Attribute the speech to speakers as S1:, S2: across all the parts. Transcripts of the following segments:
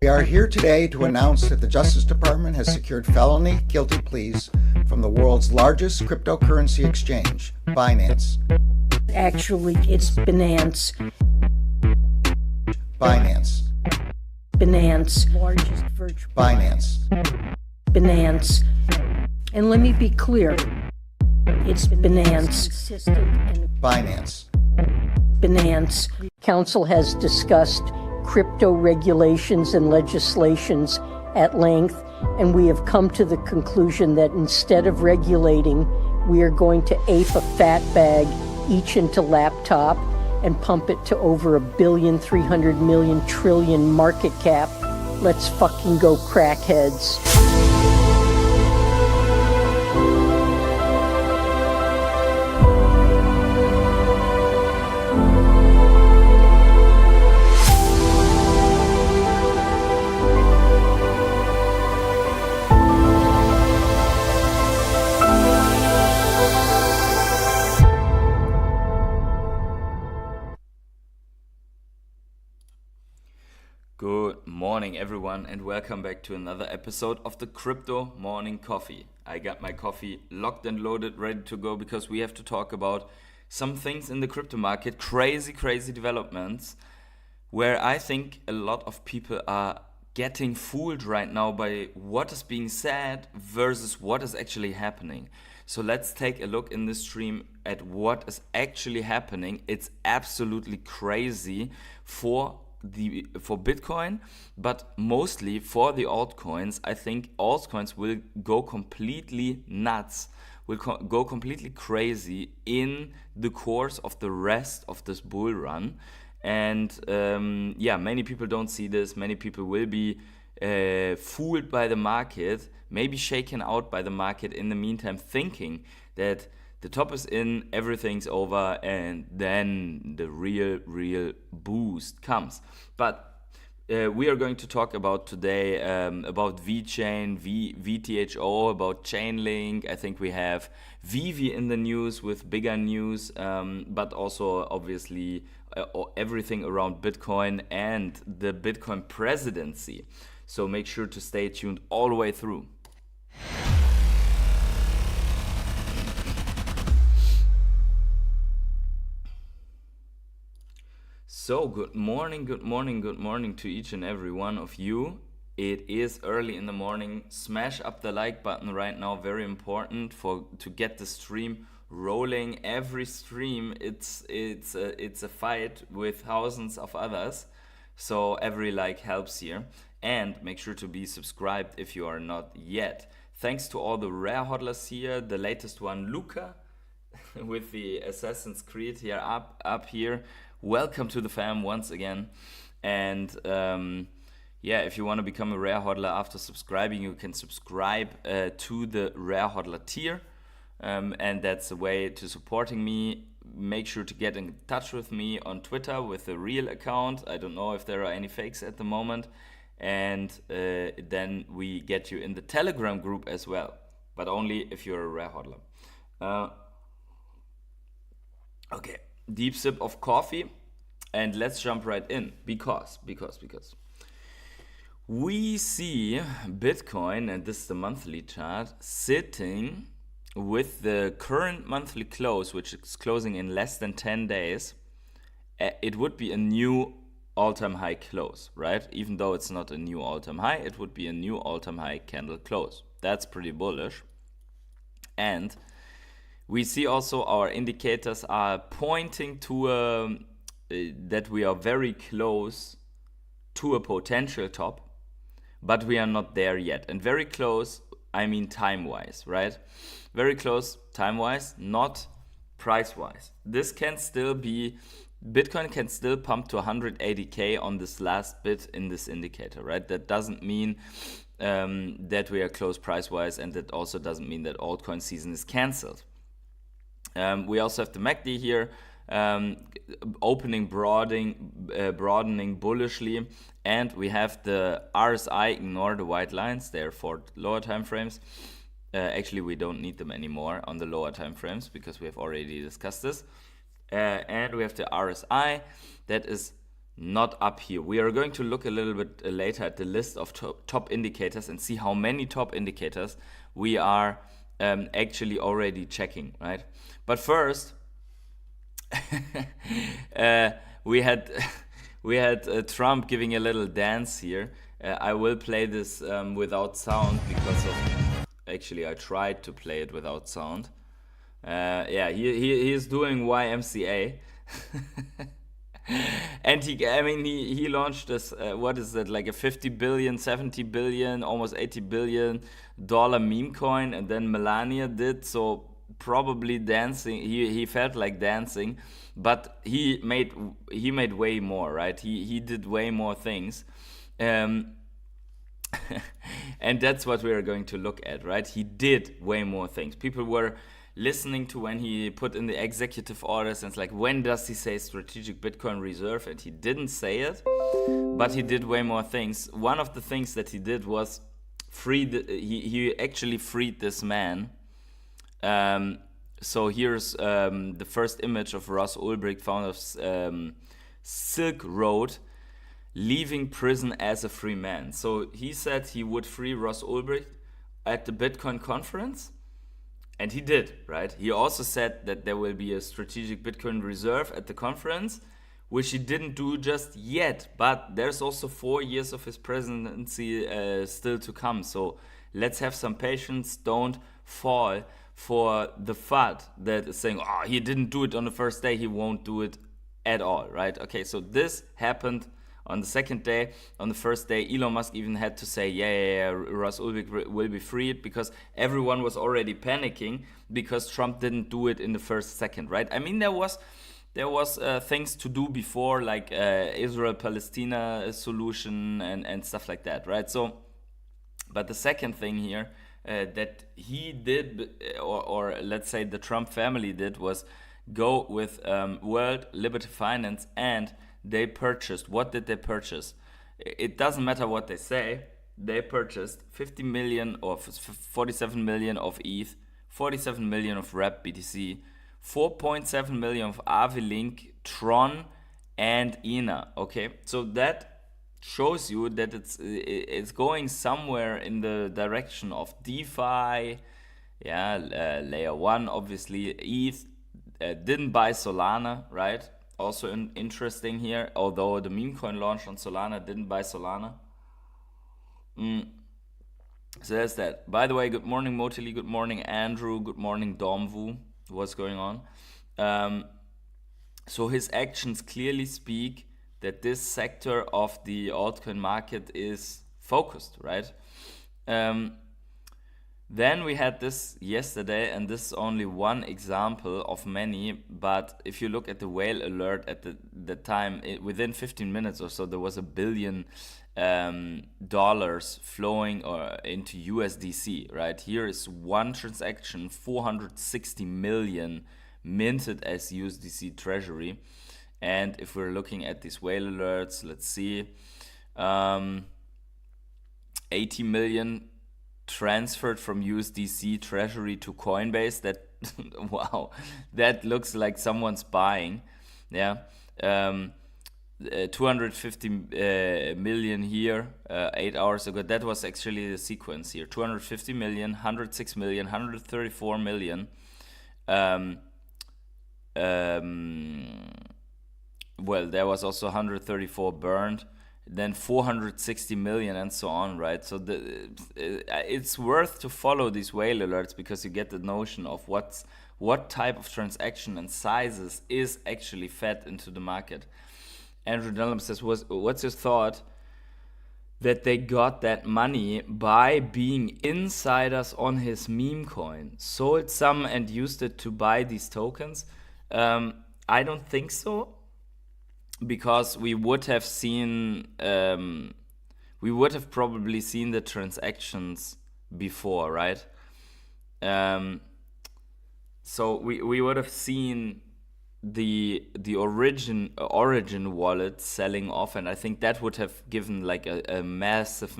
S1: We are here today to announce that the Justice Department has secured felony guilty pleas from the world's largest cryptocurrency exchange, Binance.
S2: Actually, it's Binance.
S1: Binance.
S2: Binance. Largest virtual.
S1: Binance.
S2: Binance. And let me be clear. It's Binance.
S1: Binance.
S2: Binance. Council has discussed crypto regulations and legislations at length, and we have come to the conclusion that instead of regulating, we are going to ape a fat bag each into laptop and pump it to over $1,300,000,000,000,000,000,000,000 market cap. Let's fucking go, crackheads.
S3: Good morning, everyone, and welcome back to another episode of the Crypto Morning Coffee. I got my coffee locked and loaded, ready to go, because we have to talk about some things in the crypto market, crazy developments, where I think a lot of people are getting fooled right now by what is being said versus what is actually happening. So let's take a look in this stream at what is actually happening. It's absolutely crazy for Bitcoin, but mostly for the altcoins. I think altcoins will go completely nuts, will go completely crazy in the course of the rest of this bull run. And many people don't see this. Many people will be fooled by the market, maybe shaken out by the market in the meantime, thinking that the top is in, everything's over, and then the real boost comes. But we are going to talk about today about Vechain, Vtho, about Chainlink. I think we have Veve in the news with bigger news, but also obviously everything around Bitcoin and the Bitcoin presidency. So make sure to stay tuned all the way through. So good morning to each and every one of you. It is early in the morning. Smash up the like button right now, very important to get the stream rolling. Every stream, it's a fight with thousands of others, so every like helps here. And make sure to be subscribed if you are not yet. Thanks to all the rare hodlers here. The latest one, Luca, with the Assassin's Creed here up here. Welcome to the fam once again. And if you want to become a rare hodler after subscribing, you can subscribe to the rare hodler tier, and that's a way to supporting me. Make sure to get in touch with me on Twitter with the real account. I don't know if there are any fakes at the moment. And then we get you in the Telegram group as well, but only if you're a rare hodler. Okay, deep sip of coffee, and let's jump right in, because we see Bitcoin, and this is the monthly chart, sitting with the current monthly close, which is closing in less than 10 days. It would be a new all-time high close, right? Even though it's not a new all-time high, it would be a new all-time high candle close. That's pretty bullish. And we see also our indicators are pointing to that we are very close to a potential top, but we are not there yet. And very close, I mean time-wise, right? Very close time-wise, not price-wise. This can still be, Bitcoin can still pump to 180K on this last bit in this indicator, right? That doesn't mean that we are close price-wise, and that also doesn't mean that altcoin season is cancelled. We also have the Mcade here, opening, broadening bullishly, and we have the RSI, ignore the white lines, they're for lower time frames. Actually, we don't need them anymore on the lower time frames because we have already discussed this. And we have the RSI that is not up here. We are going to look a little bit later at the list of top indicators and see how many top indicators we are actually already checking, right? But first, we had Trump giving a little dance here. I will play this without sound because of, actually I tried to play it without sound. He is doing YMCA. And he launched this, what is that, like a 50 billion, 70 billion, almost 80 billion dollar meme coin, and then Melania did, so probably dancing, he felt like dancing, but he made way more, right? He did way more things. And that's what we are going to look at, right? He did way more things. People were listening to when he put in the executive orders, and it's like, when does he say strategic Bitcoin reserve? And he didn't say it, but he did way more things. One of the things that he did was he actually freed this man. So here's the first image of Ross Ulbricht, founder of Silk Road, leaving prison as a free man. So he said he would free Ross Ulbricht at the Bitcoin conference. And he did, right? He also said that there will be a strategic Bitcoin reserve at the conference, which he didn't do just yet. But there's also 4 years of his presidency still to come. So let's have some patience. Don't fall for the FUD that is saying, oh, he didn't do it on the first day, he won't do it at all, right? Okay, so this happened on the second day. On the first day, Elon Musk even had to say, yeah, Ross Ulbricht will be freed, because everyone was already panicking because Trump didn't do it in the first second, right? I mean, there was things to do before, like Israel-Palestina solution and stuff like that, right? So, but the second thing here that he did, or let's say the Trump family did, was go with World Liberty Finance, and they purchased. What did they purchase? It doesn't matter what they say. They purchased 50 million or 47 million of ETH, 47 million of Wrap BTC, 4.7 million of Avi-Link, Tron, and ENA. Okay, so that shows you that it's going somewhere in the direction of DeFi, layer 1, obviously. ETH didn't buy Solana, right? Also interesting here, although the meme coin launched on Solana, didn't buy Solana. So there's that. By the way, good morning Motili, good morning Andrew, good morning Domvu. What's going on? So his actions clearly speak that this sector of the altcoin market is focused, right? Then we had this yesterday, and this is only one example of many, but if you look at the whale alert at the time, within 15 minutes or so, there was $1 billion flowing into USDC, right? Here is one transaction, 460 million minted as USDC treasury. And if we're looking at these whale alerts, let's see, 80 million transferred from USDC treasury to Coinbase. That wow, that looks like someone's buying. 250 million here 8 hours ago. That was actually the sequence here. 250 million, 106 million, 134 million. Well, there was also 134 burned, then 460 million and so on, right? So it's worth to follow these whale alerts, because you get the notion of what type of transaction and sizes is actually fed into the market. Andrew Dunlap says, what's your thought that they got that money by being insiders on his meme coin, sold some and used it to buy these tokens? I don't think so. Because we would have probably seen the transactions before, right? So we would have seen the origin wallet selling off, and I think that would have given like a massive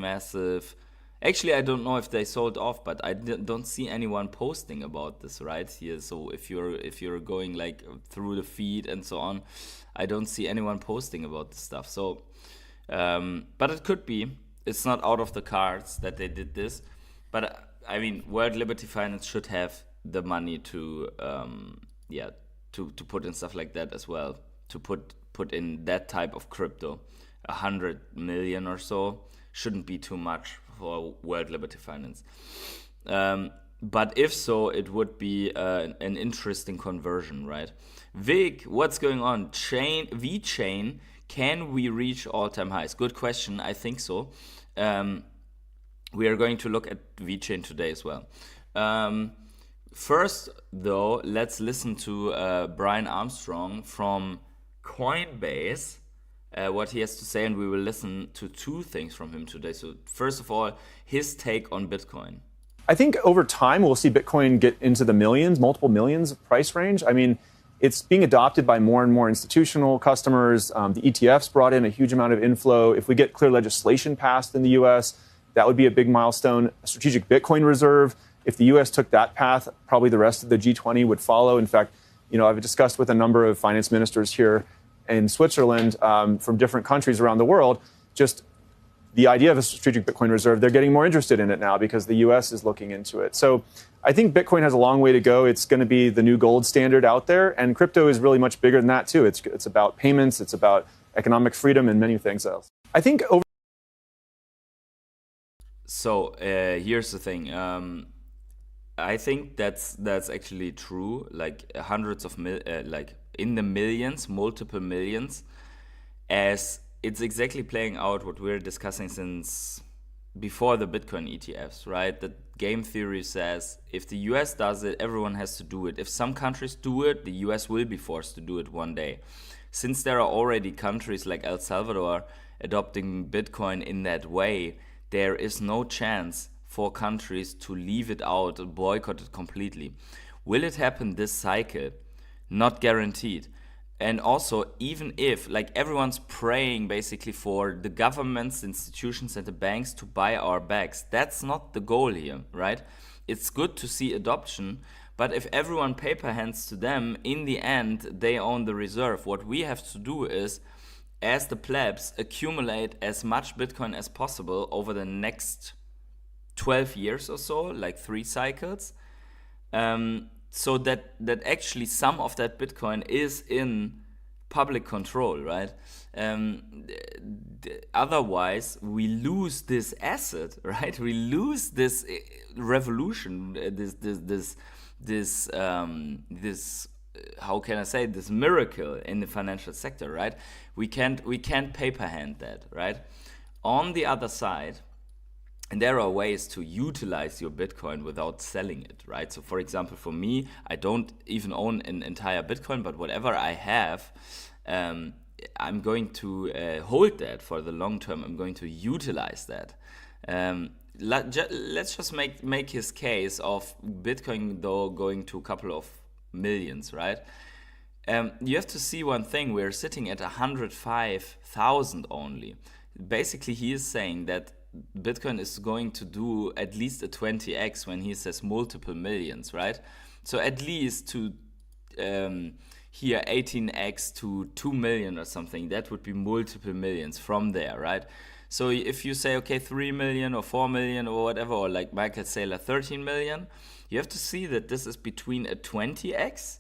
S3: Actually, I don't know if they sold off, but I don't see anyone posting about this right here. So if you're going like through the feed and so on, I don't see anyone posting about this stuff. So, but it could be. It's not out of the cards that they did this. But I mean, World Liberty Finance should have the money to to put in stuff like that as well. To put in that type of crypto, 100 million or so shouldn't be too much for World Liberty Finance. But if so, it would be an interesting conversion, right? Vic, what's going on? Vechain, can we reach all-time highs? Good question. I think so. We are going to look at Vechain today as well. First, though, let's listen to Brian Armstrong from Coinbase, what he has to say, and we will listen to two things from him today. So first of all, his take on Bitcoin.
S4: I think over time we'll see Bitcoin get into the millions, multiple millions price range. I mean, it's being adopted by more and more institutional customers. The ETFs brought in a huge amount of inflow. If we get clear legislation passed in the US, that would be a big milestone. A strategic Bitcoin reserve. If the US took that path, probably the rest of the G20 would follow. In fact, I've discussed with a number of finance ministers here in Switzerland from different countries around the world, just the idea of a strategic Bitcoin reserve. They're getting more interested in it now because the US is looking into it. So I think Bitcoin has a long way to go. It's going to be the new gold standard out there. And crypto is really much bigger than that, too. It's about payments. It's about economic freedom and many things else. I think over.
S3: So here's the thing. I think that's actually true. Like hundreds of like in the millions, multiple millions, as it's exactly playing out what we're discussing since before the Bitcoin ETFs, right? The game theory says if the US does it, everyone has to do it. If some countries do it, the US will be forced to do it one day. Since there are already countries like El Salvador adopting Bitcoin in that way, there is no chance for countries to leave it out and boycott it completely. Will it happen this cycle? Not guaranteed. And also, even if, like, everyone's praying basically for the governments, institutions, and the banks to buy our bags, that's not the goal here, right? It's good to see adoption, but if everyone paper hands to them, in the end, they own the reserve. What we have to do is, as the plebs, accumulate as much Bitcoin as possible over the next 12 years or so, like 3 cycles, so that actually some of that Bitcoin is in public control, right? Otherwise, we lose this asset, right? We lose this revolution, this how can I say, this miracle in the financial sector, right? We can't paper hand that, right? On the other side, and there are ways to utilize your Bitcoin without selling it, right? So for example, for me, I don't even own an entire Bitcoin, but whatever I have, I'm going to hold that for the long term. I'm going to utilize that. Let's just make his case of Bitcoin, though, going to a couple of millions, right? You have to see one thing. We're sitting at 105,000 only. Basically, he is saying that Bitcoin is going to do at least a 20x when he says multiple millions, right? So at least to here 18x to 2 million or something, that would be multiple millions from there, right? So if you say, okay, 3 million or 4 million or whatever, or like Michael Saylor, 13 million, you have to see that this is between a 20x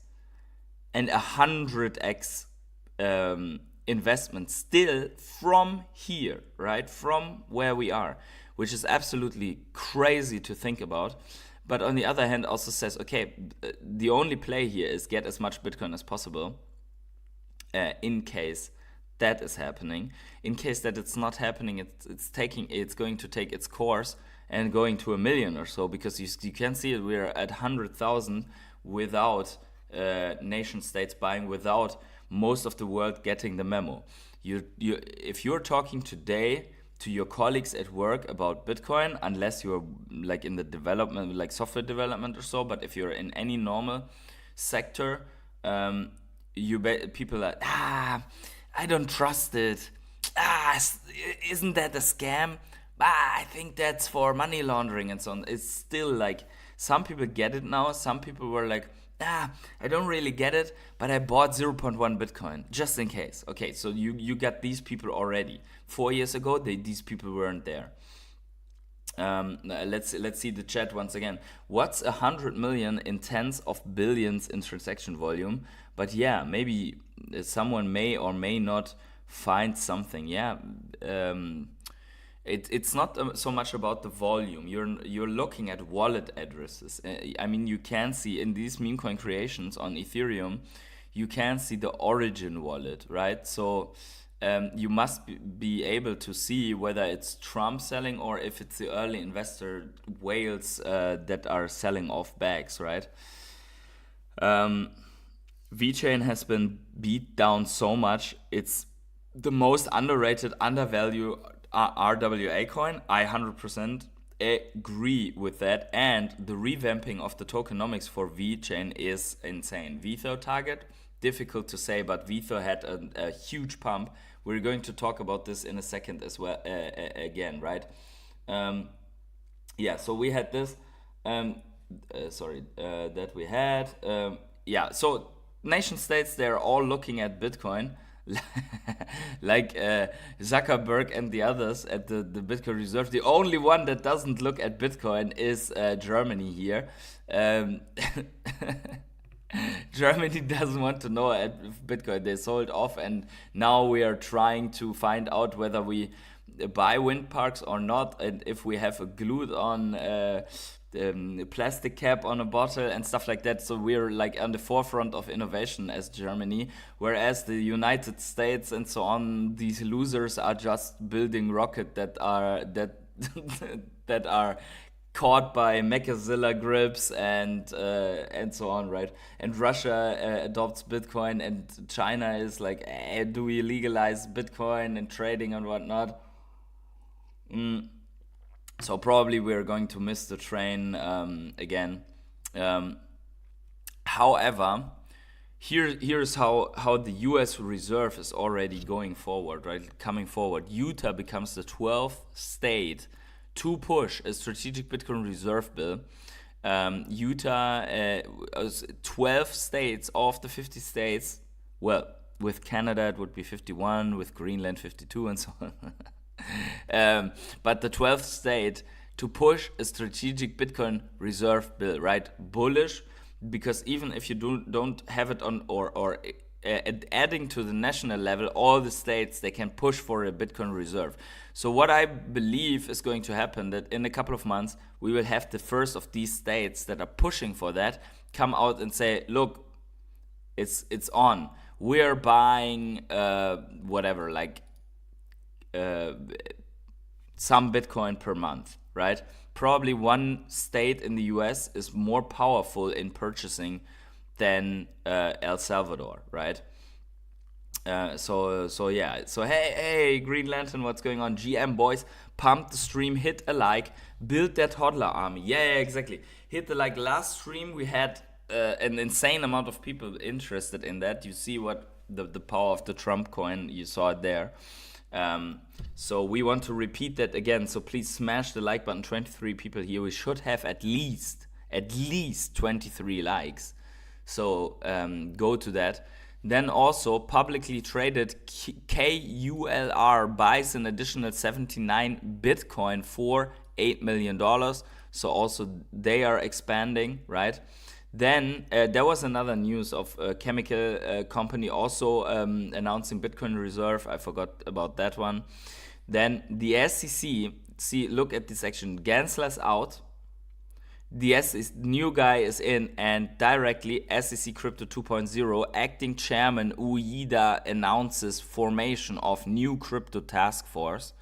S3: and a 100x investment still from here, right? From where we are, which is absolutely crazy to think about. But on the other hand, also says, okay, the only play here is get as much Bitcoin as possible in case that is happening. In case that it's not happening, it's going to take its course and going to 1 million or so, because you can see it, we're at 100,000 without nation states buying, without most of the world getting the memo. If you're talking today to your colleagues at work about Bitcoin, unless you're like in the development, like software development or so, but if you're in any normal sector, people are, I don't trust it. Isn't that a scam? I think that's for money laundering and so on. It's still like, some people get it now. Some people were like, I don't really get it, but I bought 0.1 Bitcoin just in case. Okay, so you got these people already. 4 years ago, these people weren't there. Let's see the chat once again. What's 100 million in tens of billions in transaction volume? But yeah, maybe someone may or may not find something. Yeah, it's not so much about the volume. You're looking at wallet addresses. I mean, you can see in these meme coin creations on Ethereum, you can see the origin wallet, right? So you must be able to see whether it's Trump selling or if it's the early investor whales that are selling off bags, right? Vechain has been beat down so much. It's the most underrated, undervalued RWA coin. I 100% agree with that. And the revamping of the tokenomics for Vechain is insane. Vtho target, difficult to say, but Vtho had a huge pump. We're going to talk about this in a second as well, again, right? Yeah, so we had this, that we had. Yeah, so nation states, they're all looking at Bitcoin, like Zuckerberg and the others at the Bitcoin Reserve. The only one that doesn't look at Bitcoin is Germany here. Germany doesn't want to know at Bitcoin. They sold off, and now we are trying to find out whether we buy wind parks or not, and if we have a glued on plastic cap on a bottle and stuff like that. So we're like on the forefront of innovation as Germany, whereas the United States and so on, these losers are just building rockets that are that are caught by Mcade grips and so on, right? And Russia adopts Bitcoin, and China is like, do we legalize Bitcoin and trading and whatnot? So probably we're going to miss the train again. However, here's how the U.S. Reserve is already going forward, right? Coming forward, Utah becomes the 12th state to push a strategic Bitcoin reserve bill. Utah, 12 states of the 50 states, well, with Canada it would be 51, with Greenland 52 and so on. But the 12th state to push a strategic Bitcoin reserve bill, right? Bullish, because even if you don't have it on or adding to the national level, all the states, they can push for a Bitcoin reserve. So what I believe is going to happen, that in a couple of months, we will have the first of these states that are pushing for that come out and say, look, it's on. We're buying whatever, like some Bitcoin per month, right? Probably one state in the US is more powerful in purchasing than El Salvador, right? So yeah. So hey, Green Lantern, what's going on? GM boys, pump the stream, hit a like, build that hodler army. Yeah, exactly. Hit the like. Last stream we had an insane amount of people interested in that. You see what the power of the Trump coin. You saw it there. So we want to repeat that again. So please smash the like button. 23 people here. We should have at least 23 likes. So go to that. Then also publicly traded KULR buys an additional 79 Bitcoin for $8 million. So also they are expanding, right? Then there was another news of a chemical company also announcing Bitcoin reserve. I forgot about that one. Then the SEC, look at this action. Gensler's out. The new guy is in, and directly SEC Crypto 2.0 acting chairman Ueda announces formation of new crypto task force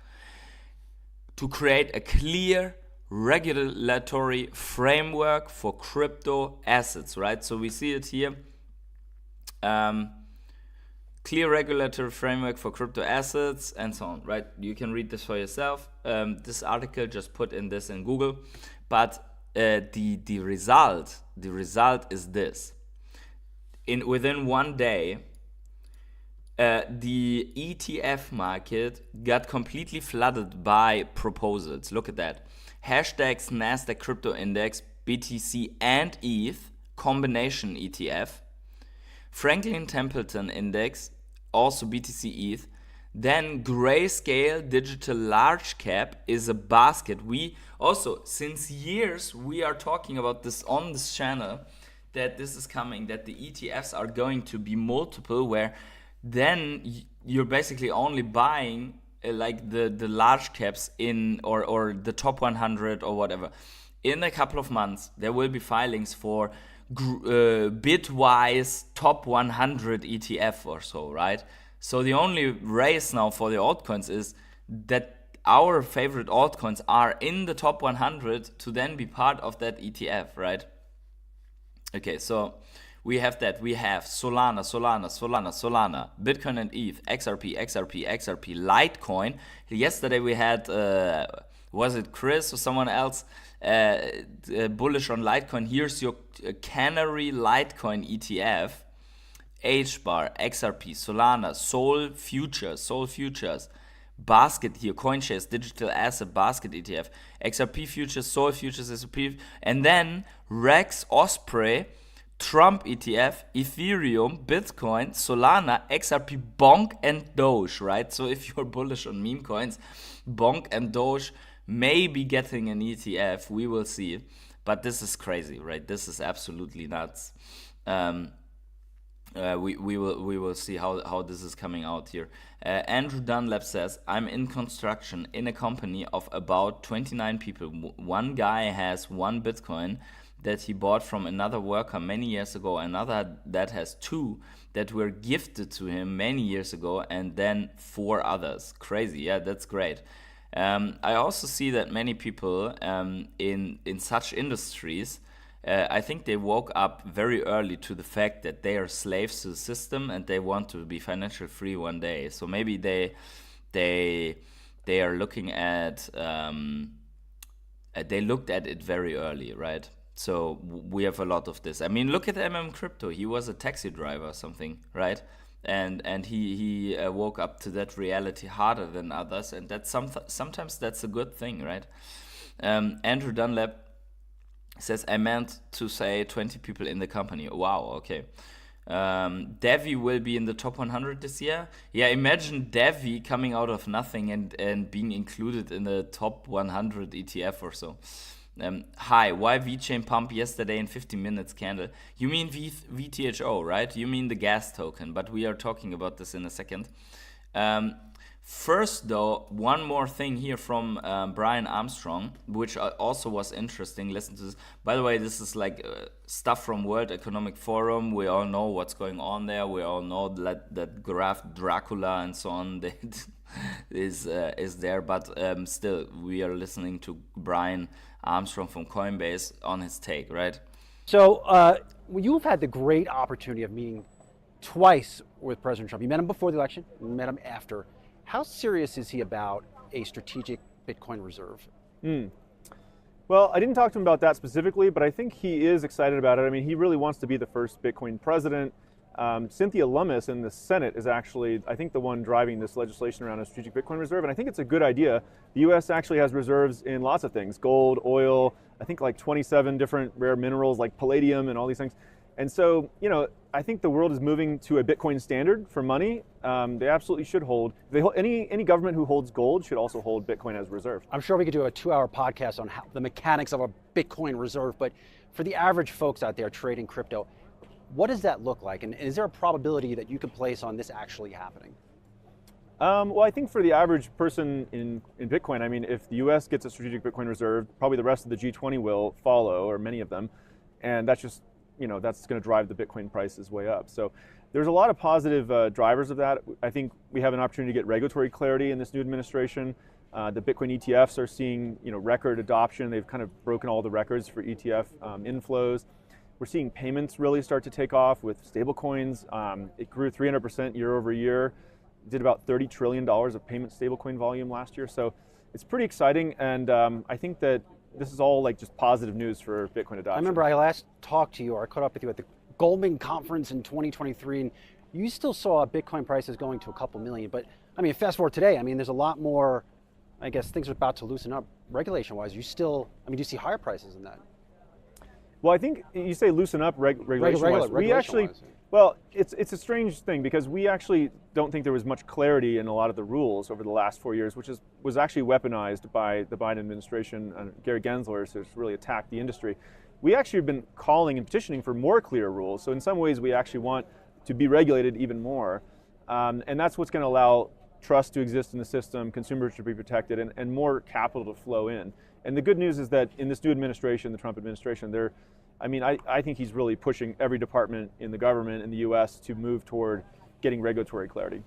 S3: to create a clear regulatory framework for crypto assets, right? So we see it here. Clear regulatory framework for crypto assets and so on, right? You can read this for yourself. This article, just put in this in Google. But the result is this. Within one day, the ETF market got completely flooded by proposals. Look at that. Hashtags Nasdaq Crypto Index, BTC and ETH, combination ETF. Franklin Templeton Index, also BTC ETH. Then Grayscale Digital Large Cap is a basket. We also, since years, we are talking about this on this channel, that this is coming, that the ETFs are going to be multiple, where then you're basically only buying like the large caps in or the top 100 or whatever. In a couple of months, there will be filings for Bitwise top 100 ETF or so, right? So the only race now for the altcoins is that our favorite altcoins are in the top 100 to then be part of that ETF, right? Okay, so we have that. We have Solana, Bitcoin and ETH, XRP, Litecoin. Yesterday we had, was it Chris or someone else, bullish on Litecoin. Here's your Canary Litecoin ETF. HBAR, XRP, Solana, Sol Futures, Basket here, CoinShares, Digital Asset Basket ETF, XRP Futures, Sol Futures, XRP, and then Rex, Osprey, Trump ETF, Ethereum, Bitcoin, Solana, XRP, Bonk, and Doge, right? So if you're bullish on meme coins, Bonk and Doge may be getting an ETF. We will see. But this is crazy, right? This is absolutely nuts. We will see how this is coming out here. Andrew Dunlap says, I'm in construction in a company of about 29 people. One guy has 1 Bitcoin that he bought from another worker many years ago, another that has 2 that were gifted to him many years ago, and then 4 others. Crazy, yeah, that's great. I also see that many people in such industries, I think they woke up very early to the fact that they are slaves to the system and they want to be financially free one day. So maybe they are looking at they looked at it very early, right? So we have a lot of this. I mean, look at Crypto. He was a taxi driver or something, right? And he woke up to that reality harder than others, and that's sometimes that's a good thing, right? Andrew Dunlap says, I meant to say 20 people in the company. Wow, okay. Devi will be in the top 100 this year. Yeah, imagine Devi coming out of nothing and being included in the top 100 ETF or so. Hi, why Vechain pump yesterday in 50 minutes candle? You mean Vtho, right? You mean the gas token, but we are talking about this in a second. First, though, one more thing here from Brian Armstrong, which also was interesting. Listen to this. By the way, this is like stuff from World Economic Forum. We all know what's going on there. We all know that graph Dracula and so on is there. But still, we are listening to Brian Armstrong from Coinbase on his take, right?
S5: So you've had the great opportunity of meeting twice with President Trump. You met him before the election, you met him after. How serious is he about a strategic Bitcoin reserve?
S4: Well, I didn't talk to him about that specifically, but I think he is excited about it. I mean, he really wants to be the first Bitcoin president. Cynthia Lummis in the Senate is actually, I think, the one driving this legislation around a strategic Bitcoin reserve, and I think it's a good idea. The U.S. actually has reserves in lots of things, gold, oil, I think like 27 different rare minerals like palladium and all these things. And so, you know, I think the world is moving to a Bitcoin standard for money. They absolutely should hold. Any government who holds gold should also hold Bitcoin as reserve.
S5: I'm sure we could do a 2-hour podcast on the mechanics of a Bitcoin reserve, but for the average folks out there trading crypto, what does that look like? And is there a probability that you could place on this actually happening?
S4: Well, I think for the average person in Bitcoin, I mean, if the US gets a strategic Bitcoin reserve, probably the rest of the G20 will follow, or many of them. And that's just, you know, that's going to drive the Bitcoin prices way up. So there's a lot of positive drivers of that. I think we have an opportunity to get regulatory clarity in this new administration. The Bitcoin ETFs are seeing, you know, record adoption. They've kind of broken all the records for ETF inflows. We're seeing payments really start to take off with stablecoins. It grew 300% year over year. Did about $30 trillion of payment stablecoin volume last year. So it's pretty exciting. And I think that this is all like just positive news for Bitcoin adoption.
S5: I remember I last talked to you, or I caught up with you at the Goldman conference in 2023, and you still saw Bitcoin prices going to a couple million. But I mean, fast forward today, I mean, there's a lot more, I guess things are about to loosen up regulation-wise. Do you see higher prices than that?
S4: Well, I think you say loosen up regulation-wise. We actually, well, it's a strange thing because we actually don't think there was much clarity in a lot of the rules over the last 4 years, which was actually weaponized by the Biden administration and Gary Gensler, who's really attacked the industry. We actually have been calling and petitioning for more clear rules. So in some ways, we actually want to be regulated even more. And that's what's going to allow trust to exist in the system, consumers to be protected, and more capital to flow in. And the good news is that in this new administration, the Trump administration, I think he's really pushing every department in the government in the US to move toward getting regulatory clarity.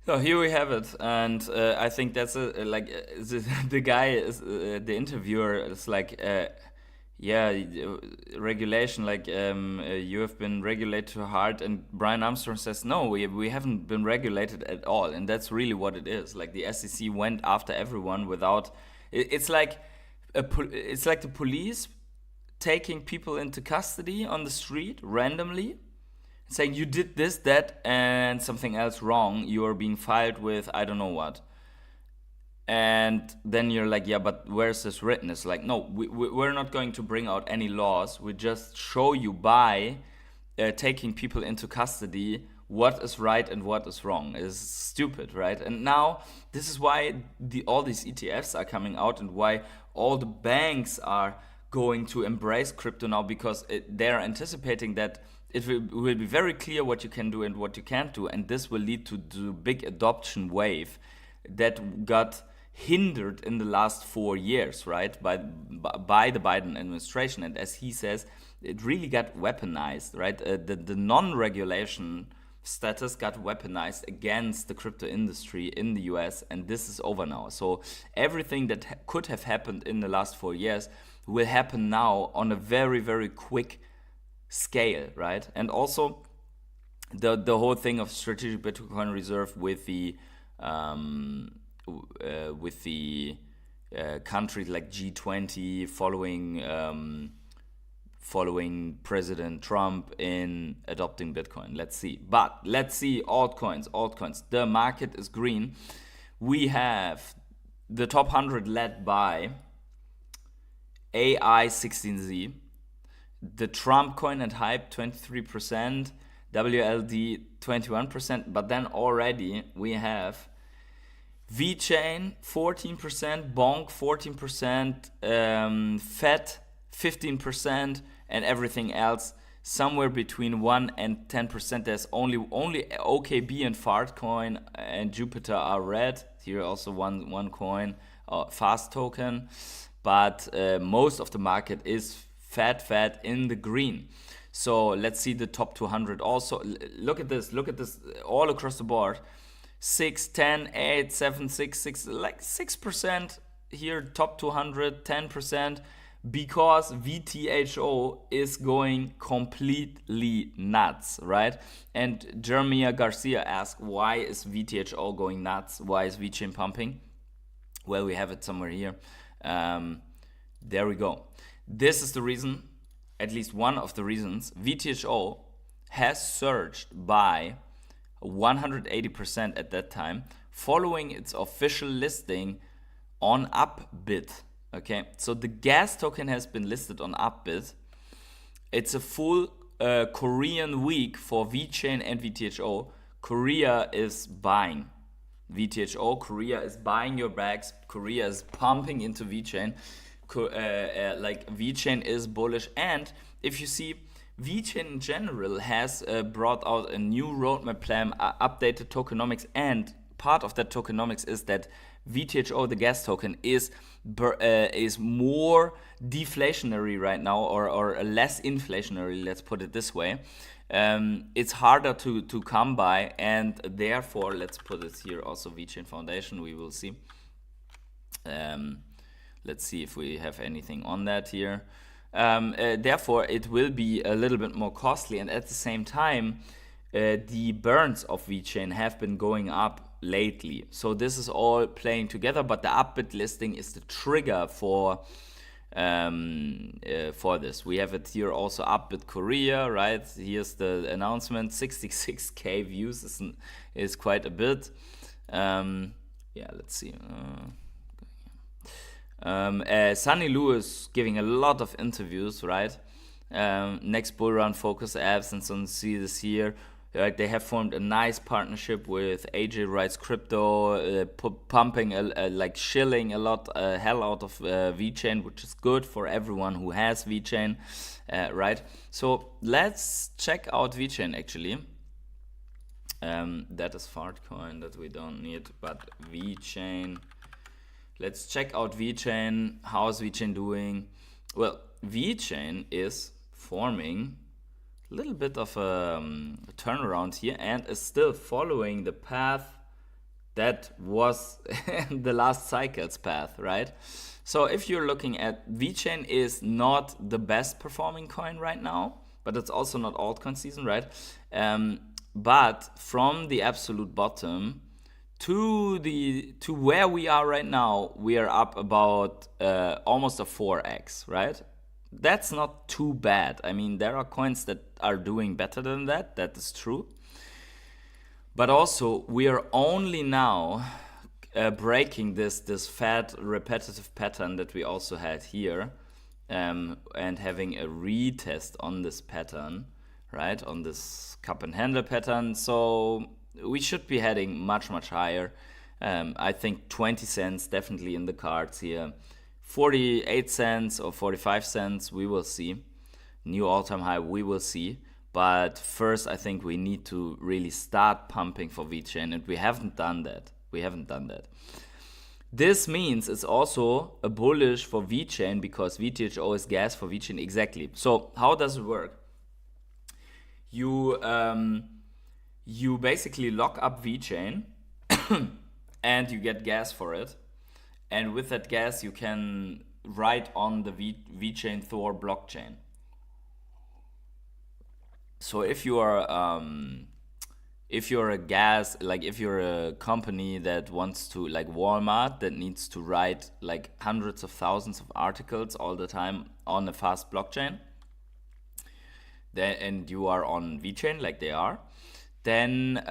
S3: So here we have it, and I think that's the guy is the interviewer is like, regulation, you have been regulated too hard, and Brian Armstrong says no, we haven't been regulated at all, and that's really what it is. Like the SEC went after everyone without. It's like the police taking people into custody on the street randomly, saying you did this, that, and something else wrong. You are being filed with I don't know what. And then you're like, yeah, but where's this written? It's like, no, we're not going to bring out any laws. We just show you by taking people into custody what is right and what is wrong. It's stupid, right? And now this is why all these ETFs are coming out and why all the banks are going to embrace crypto now, because they're anticipating that it will be very clear what you can do and what you can't do. And this will lead to the big adoption wave that got hindered in the last 4 years, right, by the Biden administration. And as he says, it really got weaponized, right? The non-regulation status got weaponized against the crypto industry in the US, and this is over now. So everything that could have happened in the last 4 years will happen now on a very, very quick scale, right? And also the whole thing of strategic Bitcoin reserve with the countries like G20 following President Trump in adopting Bitcoin. Let's see. But let's see altcoins. The market is green. We have the top 100 led by AI16Z, the Trump coin and hype 23%, WLD 21%, but then already we have Vechain 14%, Bonk 14%, FET 15%, and everything else somewhere between 1 and 10%. There's only OKB and Fartcoin and Jupiter are red. Here also one coin, Fast token, but most of the market is fat in the green. So let's see the top 200 also. Look at this all across the board. 6, 10, 8, 7, 6, like 6% here, top 200, 10%, because Vtho is going completely nuts, right? And Jeremiah Garcia asked, why is Vtho going nuts? Why is Vechain pumping? Well, we have it somewhere here. There we go. This is the reason, at least one of the reasons, Vtho has surged by 180% at that time, following its official listing on Upbit. Okay, so the gas token has been listed on Upbit. It's a full Korean week for Vechain and Vtho. Korea is buying Vtho. Korea is buying your bags. Korea is pumping into Vechain. Vechain is bullish. And if you see, Vechain in general has brought out a new roadmap plan, updated tokenomics, and part of that tokenomics is that Vtho, the gas token, is more deflationary right now, or less inflationary, let's put it this way. It's harder to come by, and therefore, let's put it here also, Vechain Foundation, we will see. Let's see if we have anything on that here. Therefore, it will be a little bit more costly, and at the same time, the burns of Vechain have been going up lately. So this is all playing together, but the Upbit listing is the trigger for for this. We have it here also up with Korea, right? Here's the announcement. 66k views is quite a bit. Yeah, let's see. Sunny Lewis giving a lot of interviews, right? Next bull run focus apps and so on. See this here. Right, they have formed a nice partnership with AJ Wright's Crypto, pumping like shilling a lot hell out of Vechain, which is good for everyone who has Vechain, right? So let's check out Vechain actually. That is Fartcoin that we don't need, but Vechain. Let's check out Vechain. How's Vechain doing? Well, Vechain is forming a little bit of a turnaround here and is still following the path that was the last cycle's path, right? So if you're looking at Vechain, is not the best performing coin right now, but it's also not altcoin season, right? But from the absolute bottom to where we are right now, we are up about almost a 4x, right? That's not too bad. I mean, there are coins that are doing better than that. That is true. But also, we are only now breaking this fat repetitive pattern that we also had here, and having a retest on this pattern, right? On this cup and handle pattern. So we should be heading much higher. I think 20 cents definitely in the cards here. 48 cents or 45 cents, we will see. New all-time high, we will see. But first, I think we need to really start pumping for Vechain, and we haven't done that. This means it's also a bullish for Vechain because VTHO is gas for Vechain, exactly. So how does it work? You basically lock up Vechain and you get gas for it. And with that gas, you can write on the Vechain Thor blockchain. So if you are if you're a company that wants to, like Walmart, that needs to write like hundreds of thousands of articles all the time on a fast blockchain, then, and you are on Vechain like they are, then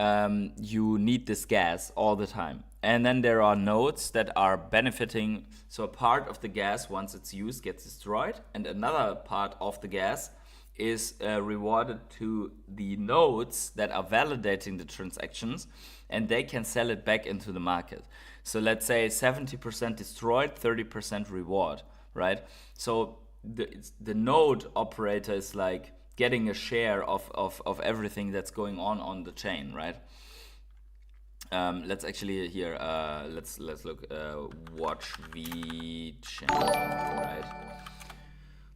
S3: you need this gas all the time. And then there are nodes that are benefiting. So a part of the gas, once it's used, gets destroyed, and another part of the gas is rewarded to the nodes that are validating the transactions, and they can sell it back into the market. So let's say 70% destroyed, 30% reward, right? So the node operator is like getting a share of everything that's going on the chain, right? Let's actually here let's look watch Vechain, right?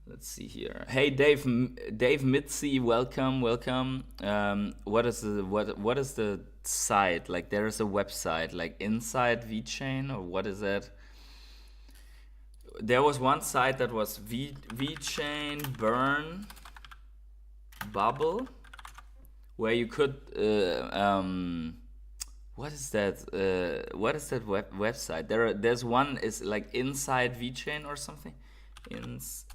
S3: Let's see here. Hey Dave Mitzi, welcome. What is the site? Like there is a website like Inside Vechain, or what is that? There was one site that was Vechain Burn Bubble, where you could what is that website? There's one is like Inside Vechain or something.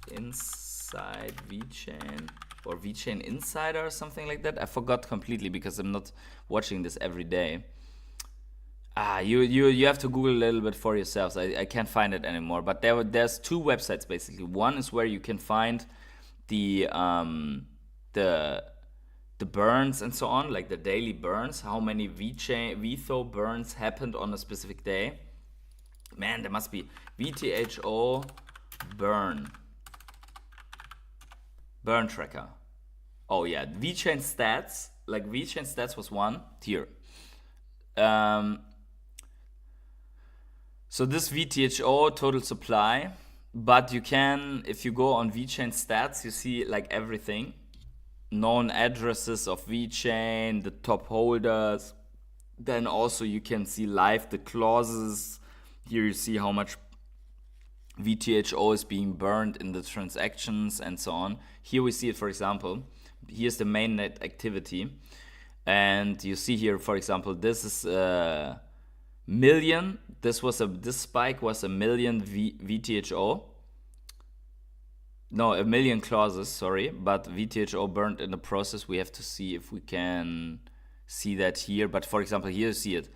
S3: Inside Vechain or Vechain Insider or something like that. I forgot completely because I'm not watching this every day. You have to Google a little bit for yourselves. I can't find it anymore. But there's two websites basically. One is where you can find the burns and so on, like the daily burns, how many Vtho burns happened on a specific day. Man, there must be VTHO burn tracker. Oh yeah, Vechain stats, like Vechain stats was one here. So this VTHO total supply, but you can, if you go on Vechain stats, you see like everything, known addresses of Vechain, the top holders. Then also you can see live the clauses. Here you see how much VTHO is being burned in the transactions and so on. Here we see it, for example. Here's the mainnet activity. And you see here, for example, this is a million. This spike was a million VTHO. No, a million clauses, sorry, but VTHO burned in the process. We have to see if we can see that here. But for example, here you see it.